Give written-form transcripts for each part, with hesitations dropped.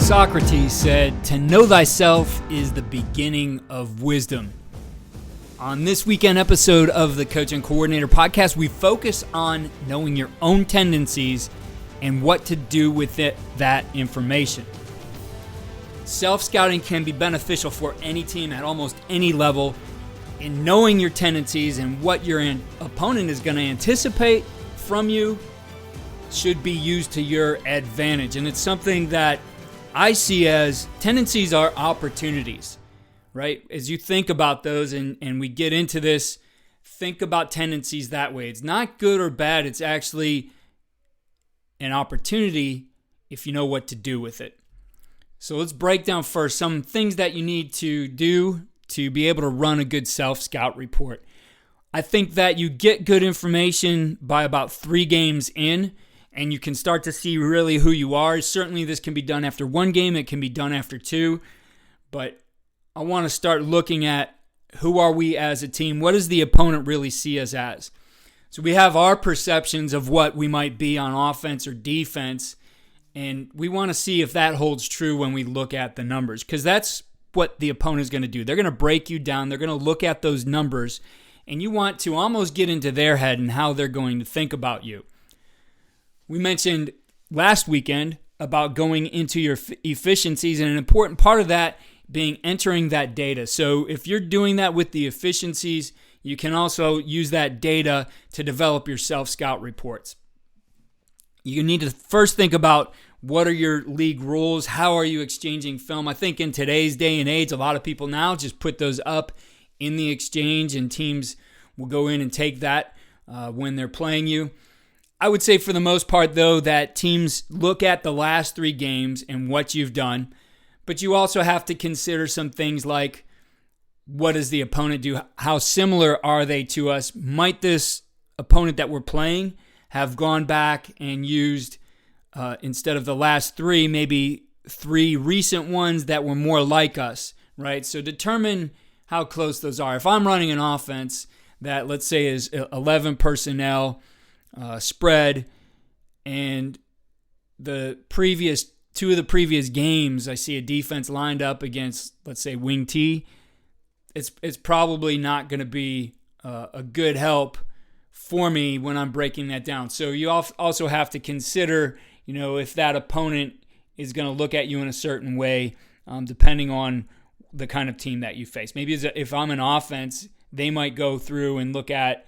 Socrates said, "To know thyself is the beginning of wisdom." On this weekend episode of the Coach and Coordinator podcast, we focus on knowing your own tendencies and what to do with that information. Self-scouting can be beneficial for any team at almost any level. In knowing your tendencies and what your opponent is going to anticipate from you should be used to your advantage. And it's something that I see as tendencies are opportunities, right? As you think about those and we get into this, think about tendencies that way. It's not good or bad. It's actually an opportunity if you know what to do with it. So let's break down first some things that you need to do to be able to run a good self-scout report. I think that you get good information by about 3 games in, and you can start to see really who you are. Certainly this can be done after 1 game. It can be done after 2. But I want to start looking at who are we as a team? What does the opponent really see us as? So we have our perceptions of what we might be on offense or defense, and we want to see if that holds true when we look at the numbers, because that's what the opponent is going to do. They're going to break you down. They're going to look at those numbers, and you want to almost get into their head and how they're going to think about you. We mentioned last weekend about going into your efficiencies, and an important part of that being entering that data. So if you're doing that with the efficiencies, you can also use that data to develop your self-scout reports. You need to first think about what are your league rules? How are you exchanging film? I think in today's day and age, a lot of people now just put those up in the exchange, and teams will go in and take that when they're playing you. I would say for the most part, though, that teams look at the last 3 games and what you've done, but you also have to consider some things like, what does the opponent do? How similar are they to us? Might this opponent that we're playing have gone back and used, instead of the last 3, maybe 3 recent ones that were more like us, right? So determine how close those are. If I'm running an offense that, let's say, is 11 personnel, spread, and the previous 2 of the previous games, I see a defense lined up against, let's say, wing T. It's probably not going to be a good help for me when I'm breaking that down. So you also have to consider, if that opponent is going to look at you in a certain way, depending on the kind of team that you face. Maybe if I'm an offense, they might go through and look at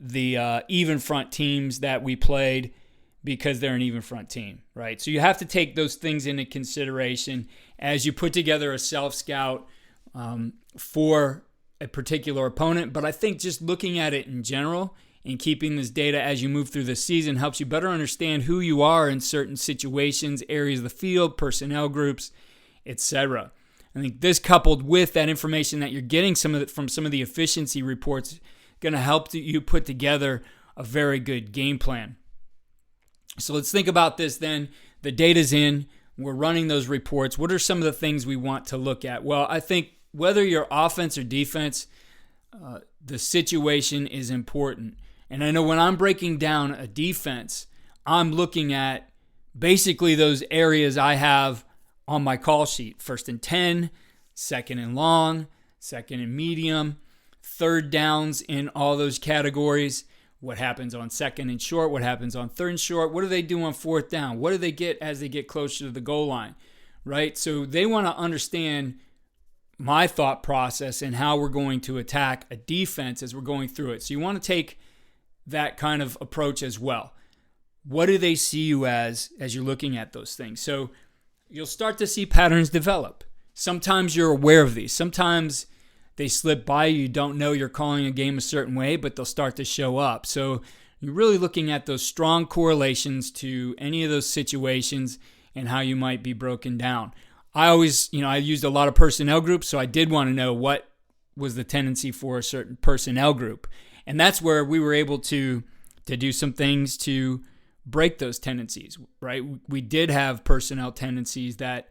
the even front teams that we played because they're an even front team, right? So you have to take those things into consideration as you put together a self-scout for a particular opponent. But I think just looking at it in general and keeping this data as you move through the season helps you better understand who you are in certain situations, areas of the field, personnel groups, etc. I think this, coupled with that information that you're getting from some of the efficiency reports, going to help you put together a very good game plan. So let's think about this then. The data's in. We're running those reports. What are some of the things we want to look at? Well, I think whether you're offense or defense, the situation is important. And I know when I'm breaking down a defense, I'm looking at basically those areas I have on my call sheet. 1st and 10, 2nd and long, 2nd and medium, 3rd downs in all those categories. What happens on 2nd and short? What happens on 3rd and short? What do they do on 4th down? What do they get as they get closer to the goal line, right? So they want to understand my thought process and how we're going to attack a defense as we're going through it. So you want to take that kind of approach as well. What do they see you as you're looking at those things? So you'll start to see patterns develop. Sometimes you're aware of these. Sometimes they slip by you. You don't know you're calling a game a certain way, but they'll start to show up. So you're really looking at those strong correlations to any of those situations and how you might be broken down. I always, I used a lot of personnel groups, so I did want to know what was the tendency for a certain personnel group. And that's where we were able to do some things to break those tendencies, right? We did have personnel tendencies that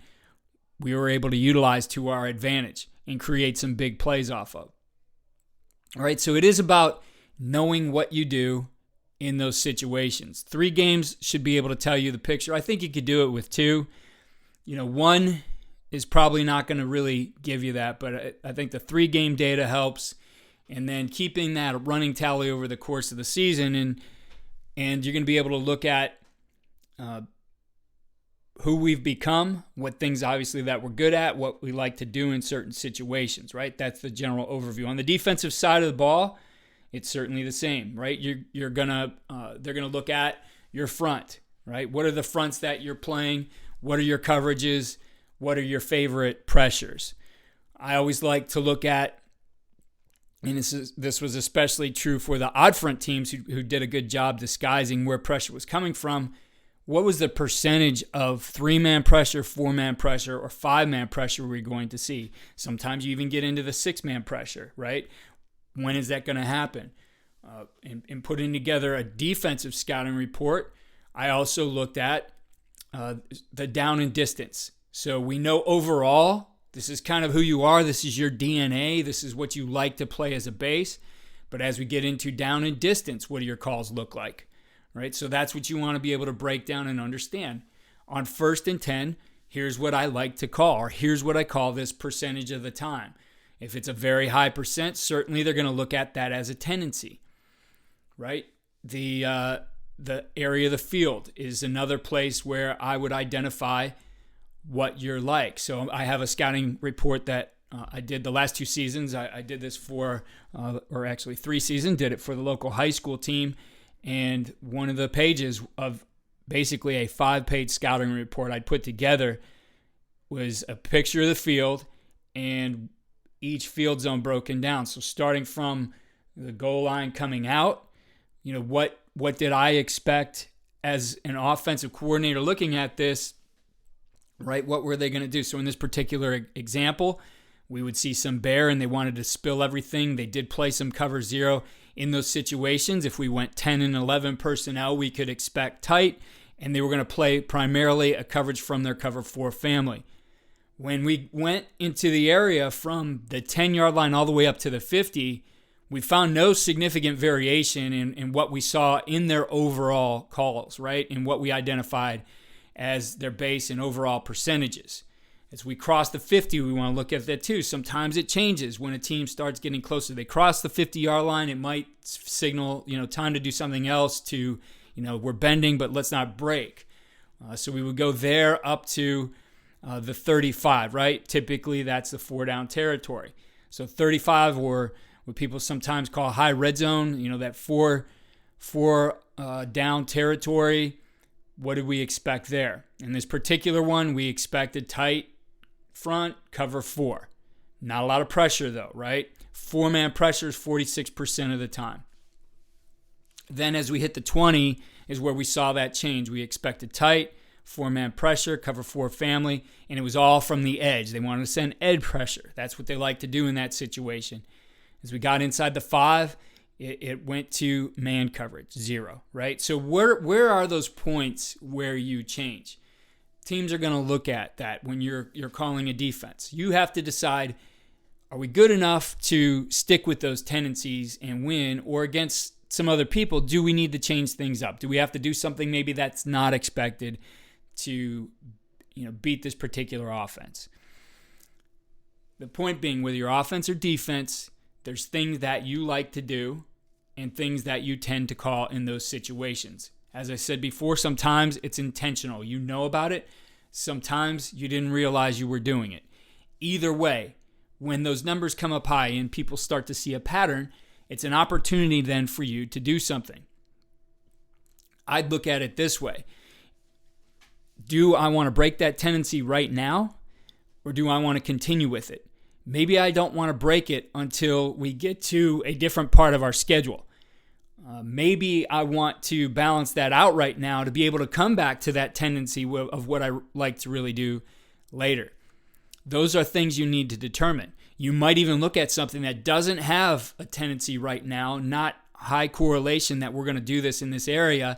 we were able to utilize to our advantage and create some big plays off of. All right, so it is about knowing what you do in those situations. 3 games should be able to tell you the picture. I think you could do it with 2. One is probably not going to really give you that, but I think the 3-game data helps. And then keeping that running tally over the course of the season, and you're going to be able to look at who we've become, what things obviously that we're good at, what we like to do in certain situations, right? That's the general overview. On the defensive side of the ball, it's certainly the same, right? They're gonna look at your front, right? What are the fronts that you're playing? What are your coverages? What are your favorite pressures? I always like to look at, and this was especially true for the odd front teams who did a good job disguising where pressure was coming from. What was the percentage of 3-man pressure, 4-man pressure, or 5-man pressure we're going to see? Sometimes you even get into the 6-man pressure, right? When is that going to happen? In putting together a defensive scouting report, I also looked at the down and distance. So we know overall, this is kind of who you are. This is your DNA. This is what you like to play as a base. But as we get into down and distance, what do your calls look like? Right? So that's what you want to be able to break down and understand. On 1st and 10, here's what I like to call, or here's what I call this percentage of the time. If it's a very high percent, certainly they're going to look at that as a tendency, right? The area of the field is another place where I would identify what you're like. So I have a scouting report that I did the last 2 seasons. I did this for, or actually 3 seasons, did it for the local high school team. And one of the pages of basically a 5-page scouting report I'd put together was a picture of the field and each field zone broken down. So starting from the goal line coming out, what did I expect as an offensive coordinator looking at this, right? What were they going to do? So in this particular example, we would see some bear and they wanted to spill everything. They did play some cover 0 in those situations. If we went 10 and 11 personnel, we could expect tight, and they were going to play primarily a coverage from their cover 4 family. When we went into the area from the 10-yard line all the way up to the 50, we found no significant variation in what we saw in their overall calls, right? And what we identified as their base and overall percentages. As we cross the 50, we want to look at that too. Sometimes it changes when a team starts getting closer. They cross the 50-yard line, it might signal, time to do something else to, we're bending, but let's not break. So we would go there up to the 35, right? Typically, that's the 4-down territory. So 35, or what people sometimes call high red zone, that 4 down territory. What did we expect there? In this particular one, we expected tight front, cover 4. Not a lot of pressure though, right? 4-man pressure is 46% of the time. Then as we hit the 20 is where we saw that change. We expected tight, 4-man pressure, cover 4 family, and it was all from the edge. They wanted to send edge pressure. That's what they like to do in that situation. As we got inside the 5, it went to man coverage, 0, right? So where are those points where you change? Teams are going to look at that when you're calling a defense. You have to decide, are we good enough to stick with those tendencies and win, or against some other people, do we need to change things up? Do we have to do something maybe that's not expected to beat this particular offense? The point being, whether your offense or defense, there's things that you like to do and things that you tend to call in those situations. As I said before, sometimes it's intentional. You know about it. Sometimes you didn't realize you were doing it. Either way, when those numbers come up high and people start to see a pattern, it's an opportunity then for you to do something. I'd look at it this way. Do I want to break that tendency right now, or do I want to continue with it? Maybe I don't want to break it until we get to a different part of our schedule. Maybe I want to balance that out right now to be able to come back to that tendency of what I like to really do later. Those are things you need to determine. You might even look at something that doesn't have a tendency right now, not high correlation that we're going to do this in this area,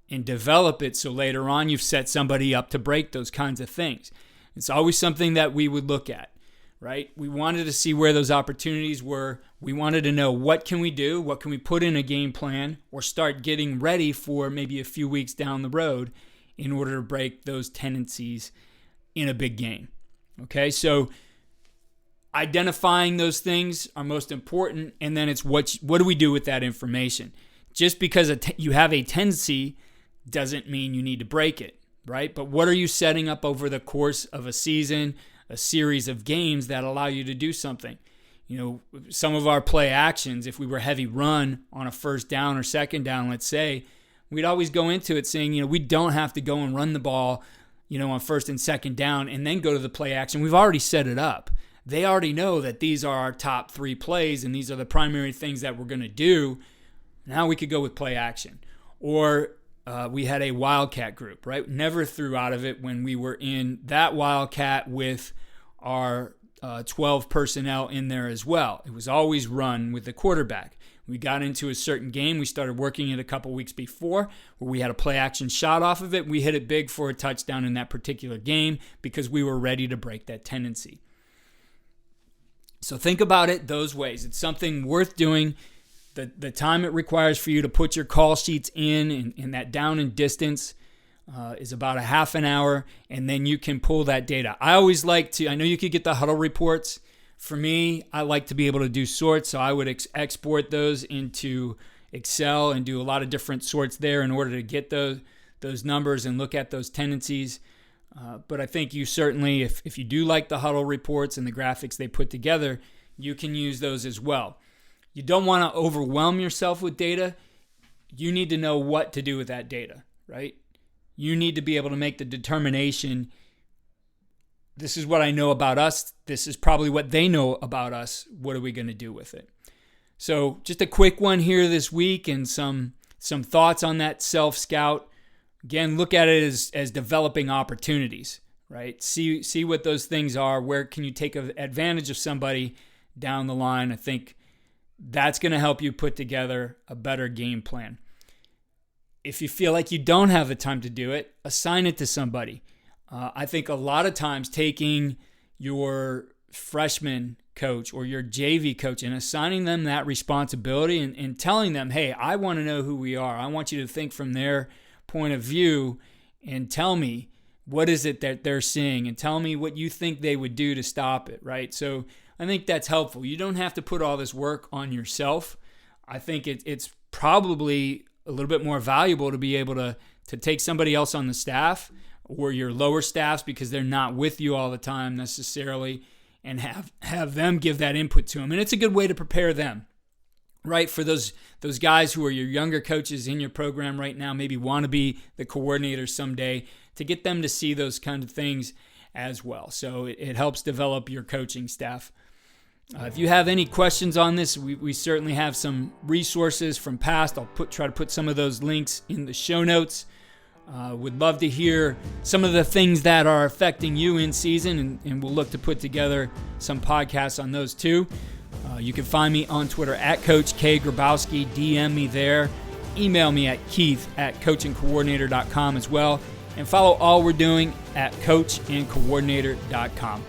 and develop it so later on you've set somebody up to break those kinds of things. It's always something that we would look at, right? We wanted to see where those opportunities were. We wanted to know, what can we do? What can we put in a game plan or start getting ready for maybe a few weeks down the road in order to break those tendencies in a big game. Okay, so identifying those things are most important, and then it's what do we do with that information? Just because you have a tendency doesn't mean you need to break it, right? But what are you setting up over the course of a season, a series of games that allow you to do something? Some of our play actions, if we were heavy run on a first down or second down, let's say, we'd always go into it saying, we don't have to go and run the ball, on first and second down and then go to the play action. We've already set it up. They already know that these are our top 3 plays and these are the primary things that we're going to do. Now we could go with play action. Or we had a wildcat group, right? Never threw out of it when we were in that wildcat with our 12 personnel in there as well. It was always run with the quarterback. We got into a certain game. We started working it a couple weeks before where we had a play action shot off of it. We hit it big for a touchdown in that particular game because we were ready to break that tendency. So think about it those ways. It's something worth doing. The time it requires for you to put your call sheets in that down and distance is about a half an hour, and then you can pull that data. I always like to, I know you could get the huddle reports. For me, I like to be able to do sorts, so I would export those into Excel and do a lot of different sorts there in order to get those numbers and look at those tendencies. But I think you certainly, if you do like the huddle reports and the graphics they put together, you can use those as well. You don't want to overwhelm yourself with data. You need to know what to do with that data, right? You need to be able to make the determination, this is what I know about us. This is probably what they know about us. What are we going to do with it? So just a quick one here this week and some thoughts on that self-scout. Again, look at it as developing opportunities, right? See what those things are. Where can you take advantage of somebody down the line? I think that's going to help you put together a better game plan. If you feel like you don't have the time to do it, assign it to somebody. I think a lot of times taking your freshman coach or your JV coach and assigning them that responsibility and telling them, hey, I want to know who we are. I want you to think from their point of view and tell me what is it that they're seeing and tell me what you think they would do to stop it, right? So I think that's helpful. You don't have to put all this work on yourself. I think it's probably a little bit more valuable to be able to take somebody else on the staff or your lower staffs because they're not with you all the time necessarily and have them give that input to them. And it's a good way to prepare them, right? For those guys who are your younger coaches in your program right now, maybe want to be the coordinator someday, to get them to see those kind of things as well. So it helps develop your coaching staff. If you have any questions on this, we certainly have some resources from past. I'll try to put some of those links in the show notes. Would love to hear some of the things that are affecting you in season, and we'll look to put together some podcasts on those too. You can find me on Twitter at Coach K. Grabowski. DM me there. Email me at keith@coachandcoordinator.com as well. And follow all we're doing at coachandcoordinator.com.